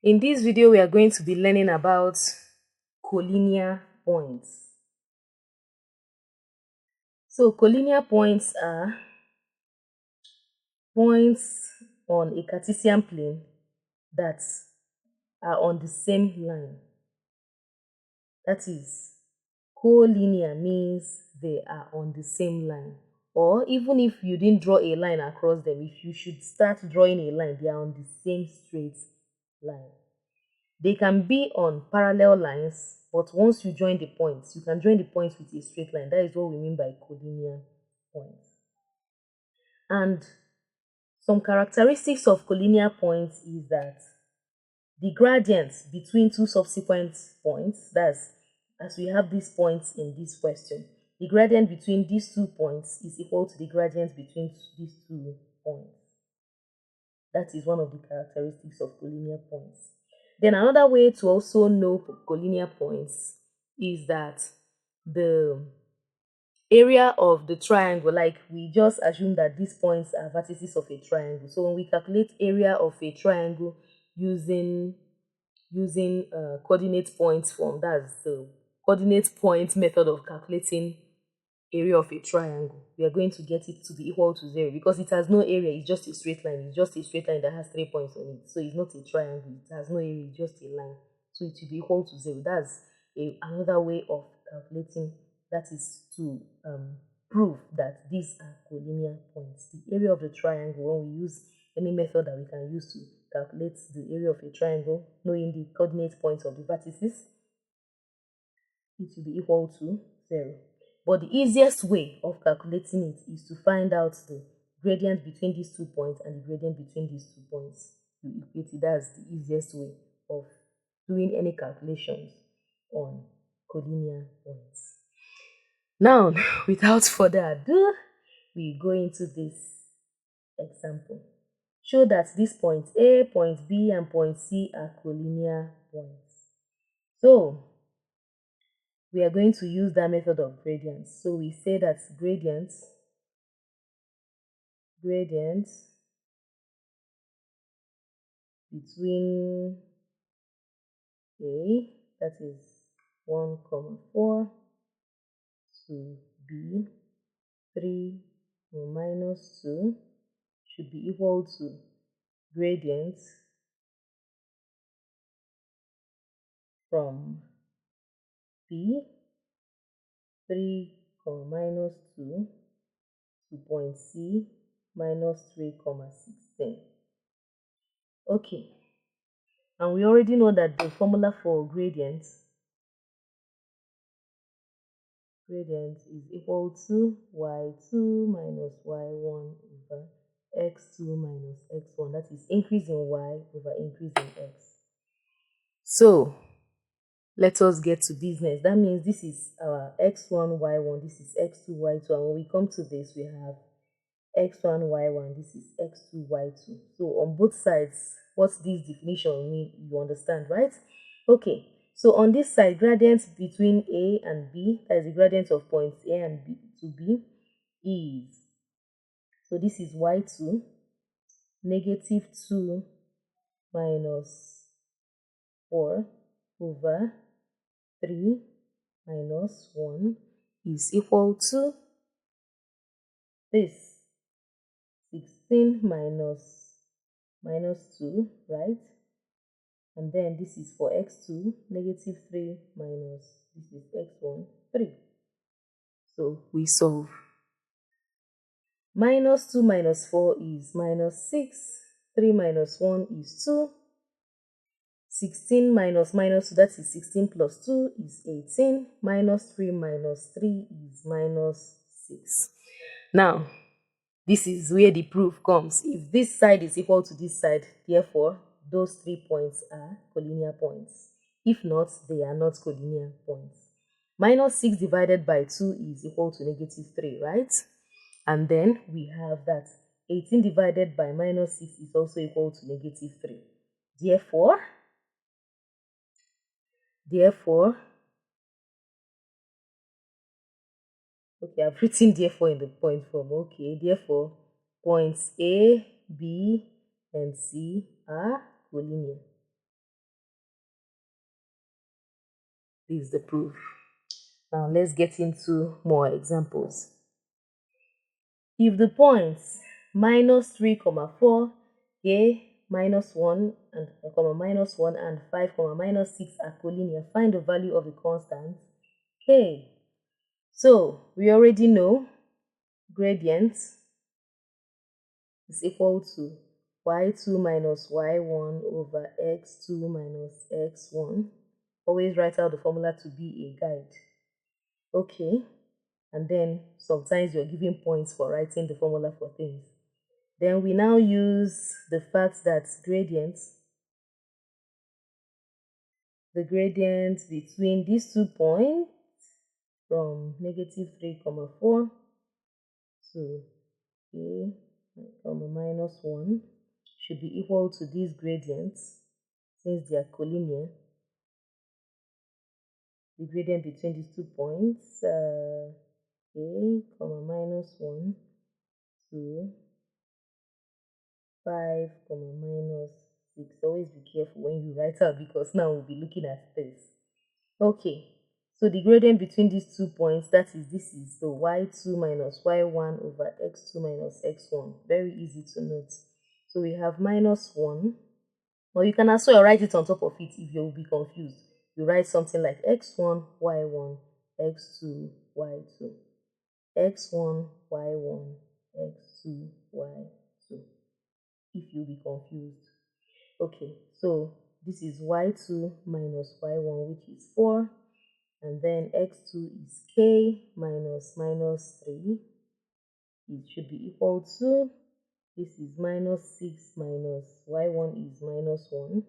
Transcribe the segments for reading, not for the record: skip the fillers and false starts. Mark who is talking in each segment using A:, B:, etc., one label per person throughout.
A: In this video, we are going to be learning about collinear points. So collinear points are points on a Cartesian plane that are on the same line. That is, collinear means they are on the same line. Or even if you didn't draw a line across them, if you should start drawing a line, they are on the same straight line. They can be on parallel lines, but once you join the points, you can join the points with a straight line. That is what we mean by collinear points. And some characteristics of collinear points is that the gradient between two subsequent points, that's as we have these points in this question, the gradient between these 2 points is equal to the gradient between these 2 points. That is one of the characteristics of collinear points. Then another way to also know collinear points is that the area of the triangle, like we just assume that these points are vertices of a triangle. So when we calculate area of a triangle using coordinate points form, that's the coordinate point method of calculating area of a triangle, we are going to get it to be equal to 0 because it has no area. It's just a straight line. It's just a straight line that has 3 points on it. So it's not a triangle. It has no area. It's just a line. So it will be equal to 0. That's another way of calculating. That is to prove that these are collinear points. The area of the triangle, when we use any method that we can use to calculate the area of a triangle, knowing the coordinate points of the vertices, it will be equal to 0. But the easiest way of calculating it is to find out the gradient between these 2 points and the gradient between these 2 points. You equate it. That's the easiest way of doing any calculations on collinear points. Now, without further ado, we go into this example. Show that this point A, point B, and point C are collinear points. So, we are going to use that method of gradients. So we say that gradient between A, that is 1, 4, to B, 3, minus 2, should be equal to gradient from B, 3, minus 2, to point C, minus 3, 16. Okay, and we already know that the formula for gradient is equal to y2 minus y1 over x2 minus x1. That is increase in y over increase in x. So let us get to business. That means this is our x1, y1, this is x2, y2. And when we come to this, we have x1, y1, this is x2, y2. So on both sides, what this definition means, you understand, right? Okay, so on this side, gradient between A and B, that is the gradient of points A and B to B, is, so this is y2, negative 2 minus 4 over 3 minus 1 is equal to this 16 minus 2, right? And then this is for x2, negative 3 minus, this is x1, 3. So we solve. Minus 2 minus 4 is minus 6. 3 minus 1 is 2. 16 minus 2, that is 16 plus 2 is 18. Minus 3 minus 3 is minus 6. Now, this is where the proof comes. If this side is equal to this side, therefore, those 3 points are collinear points. If not, they are not collinear points. Minus 6 divided by 2 is equal to negative 3, right? And then we have that 18 divided by minus 6 is also equal to negative 3. Therefore, okay, I've written therefore in the point form. Okay, therefore, points A, B, and C are collinear. This is the proof. Now let's get into more examples. If the points minus 3, comma 4, minus 1 and minus 1 and 5, minus 6 are collinear, find the value of the constant k. So we already know gradient is equal to y2 minus y1 over x2 minus x1. Always write out the formula to be a guide. Okay, and then sometimes you're given points for writing the formula for things. Then we now use the fact that the gradient between these 2 points from negative 3, comma 4 to a, minus 1 should be equal to these gradients since they are collinear. The gradient between these 2 points, a, minus 1 to 5, minus 6. Always be careful when you write out because now we'll be looking at this. Okay, so the gradient between these 2 points, this is the y2 minus y1 over x2 minus x1. Very easy to note. So we have minus 1, or you can also write it on top of it if you'll be confused. You write something like x1, y1, x2, y2. x1, y1, x2, y2. If you'll be confused. Okay, so this is y2 minus y1, which is 4. And then x2 is k minus 3. It should be equal to, this is minus 6 minus y1 is minus 1.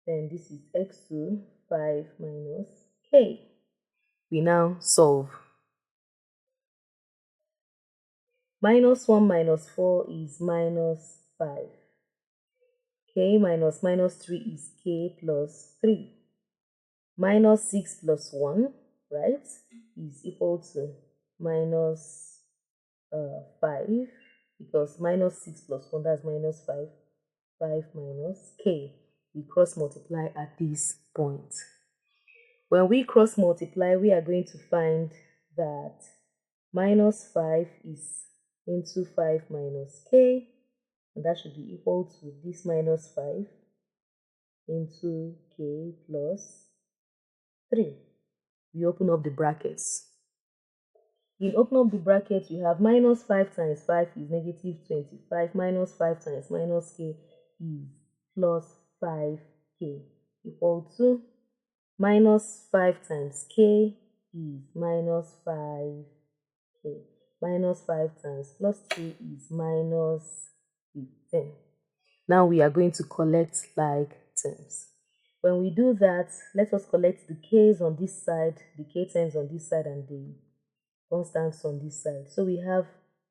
A: Then this is x2, 5 minus k. We now solve. Minus 1 minus 4 is minus 5. K minus 3 is k plus 3. Minus 6 plus 1, right, is equal to minus 5, because minus 6 plus 1, that's minus 5. 5 minus k. We cross multiply at this point. When we cross multiply, we are going to find that minus 5 is into 5 minus k, and that should be equal to this minus 5 into k plus 3. We open up the brackets. In open up the brackets, we have minus 5 times 5 is negative 25. Minus 5 times minus k is plus 5k, equal to minus 5 times k is minus 5k. Minus 5 times plus 3 is minus 15. Now we are going to collect like terms. When we do that, let us collect the k's on this side, the k terms on this side, and the constants on this side. So we have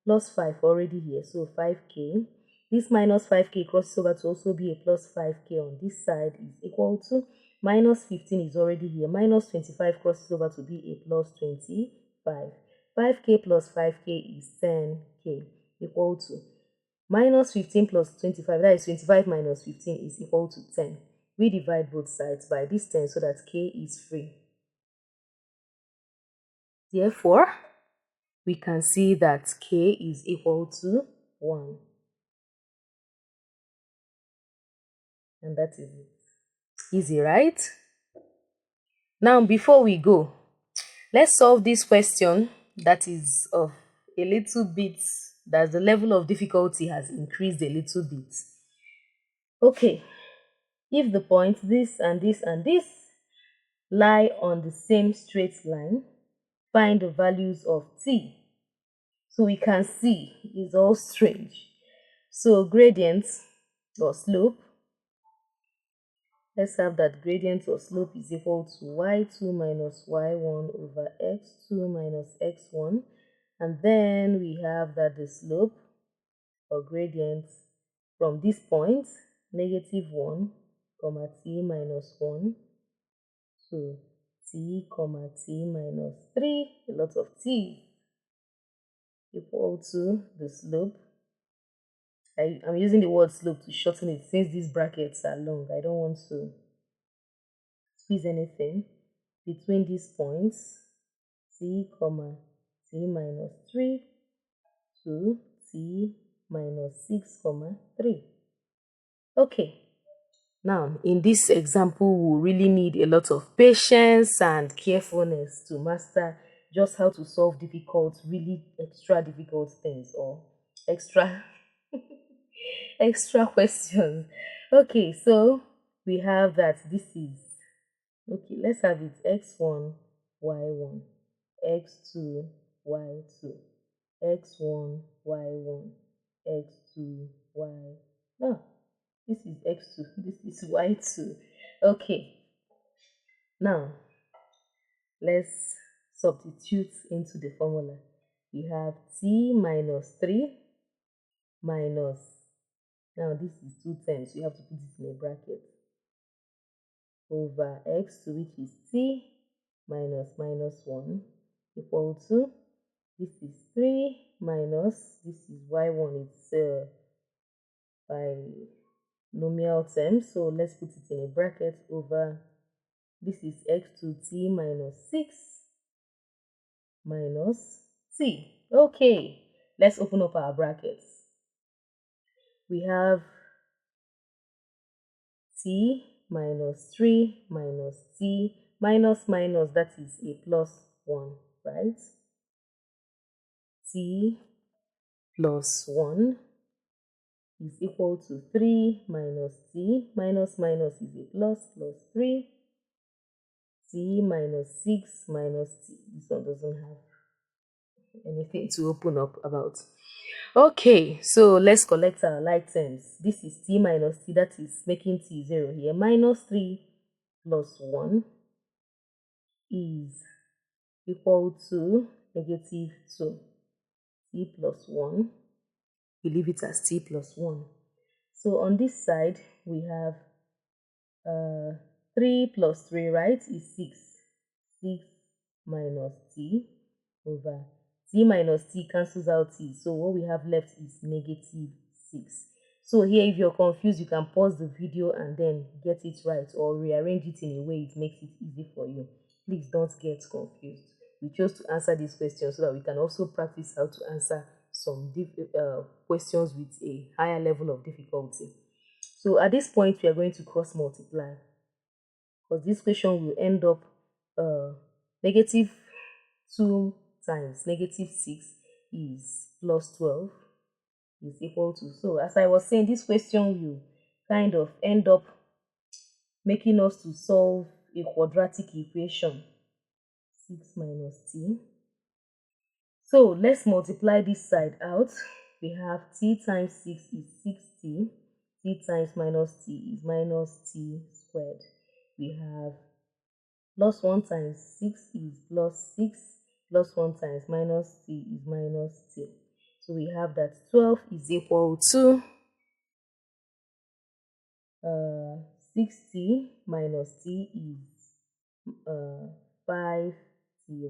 A: plus 5 already here, so 5k. This minus 5k crosses over to also be a plus 5k on this side is equal to minus 15 is already here. Minus 25 crosses over to be a plus 25. 5k plus 5k is 10k, equal to minus 15 plus 25, that is 25 minus 15 is equal to 10. We divide both sides by this 10 so that k is free. Therefore, we can see that k is equal to 1. And that is it. Easy, right? Now, before we go, let's solve this question that is of a little bit, that the level of difficulty has increased a little bit. Okay, if the points this and this and this lie on the same straight line, find the values of t. So we can see it's all strange. So gradient or slope, let's have that gradient or slope is equal to y2 minus y1 over x2 minus x1. And then we have that the slope or gradient from this point, negative 1, comma t minus 1 to t, comma t minus 3, a lot of t, equal to the slope. I'm using the word slope to shorten it since these brackets are long. I don't want to squeeze anything between these points, t comma t minus 3 to t minus 6 comma 3. Okay, now in this example we really need a lot of patience and carefulness to master just how to solve difficult, really extra difficult things, or extra extra questions. Okay, so we have that this is, okay, let's have it x1, y1, x2, y2, x1, y1, x2, y. No, this is x2, this is y2. Okay, now let's substitute into the formula. We have t minus 3 minus, now this is 2 times, we have to put it in a bracket, over x2, which is t minus minus 1, equal to, this is 3 minus, this is y1, it's binomial term, so let's put it in a bracket, over, this is x2t minus 6 minus t. Okay, let's open up our brackets. We have t minus 3 minus t minus minus, that is a plus 1, right? T plus 1 is equal to 3 minus t minus minus is a plus 3 t minus 6 minus t. This one doesn't have anything to open up about. Okay, so let's collect our like terms. This is t minus t, that is making t 0 here. Minus 3 plus 1 is equal to negative 2. T plus 1, we leave it as t plus 1. So on this side, we have 3 plus 3, right, is 6. 6 minus t over t minus t cancels out t. So what we have left is negative 6. So here, if you're confused, you can pause the video and then get it right, or rearrange it in a way it makes it easy for you. Please don't get confused. We chose to answer this question so that we can also practice how to answer some questions with a higher level of difficulty. So at this point, we are going to cross multiply, because this question will end up negative 2 times negative 6 is plus 12 is equal to, so as I was saying, this question will kind of end up making us to solve a quadratic equation, 6 minus t. So let's multiply this side out. We have t times 6 is 6t, t times minus t is minus t squared. We have plus 1 times 6 is plus 6, plus 1 times minus t is minus t. So we have that 12 is equal to 6t minus t is 5t,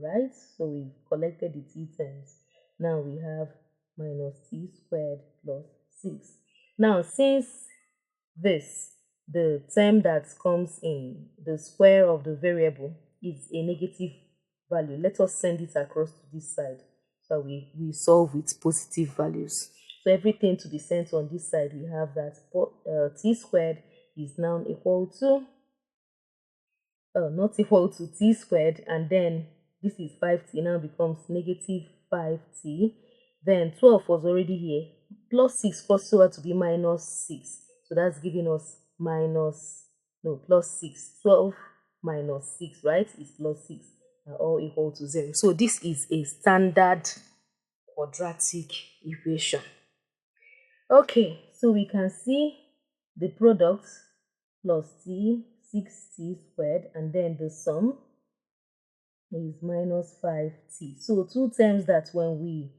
A: right? So we've collected the t terms. Now we have minus t squared plus 6. Now, since this, the term that comes in the square of the variable, is a negative value, let us send it across to this side, so we solve with positive values. So everything to be sent on this side, we have that t squared is now equal to, not equal to t squared, and then this is 5t, now becomes negative 5t. Then 12 was already here, plus 6 crosses over to be minus 6. So that's giving us plus 6. 12 minus 6, right, is plus 6, are all equal to 0. So this is a standard quadratic equation. Okay, so we can see the product plus t, 6t squared, and then the sum is minus 5t. So two terms that when we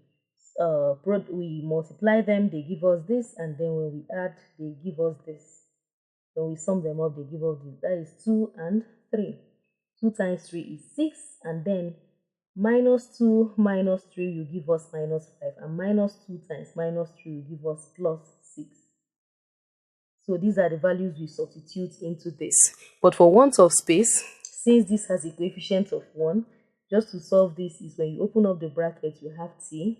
A: multiply them, they give us this, and then when we add, they give us this. When we sum them up, they give us this. That is 2 and 3. 2 times 3 is 6, and then minus 2 minus 3 will give us minus 5, and minus 2 times minus 3 will give us plus 6. So these are the values we substitute into this. But for want of space, since this has a coefficient of 1, just to solve this is when you open up the bracket, you have t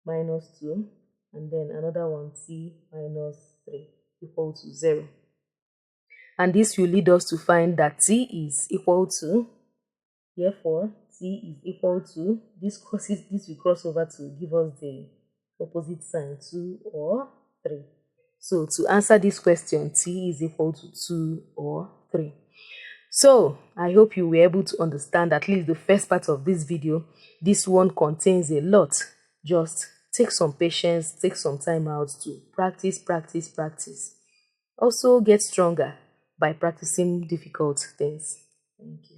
A: minus 2, and then another one, t minus 3, equal to 0. And this will lead us to find that t is equal to, therefore, t is equal to, this will cross over to give us the opposite sign, 2 or 3. So to answer this question, t is equal to 2 or 3. So I hope you were able to understand at least the first part of this video. This one contains a lot. Just take some patience, take some time out to practice. Also get stronger by practicing difficult things. Thank you.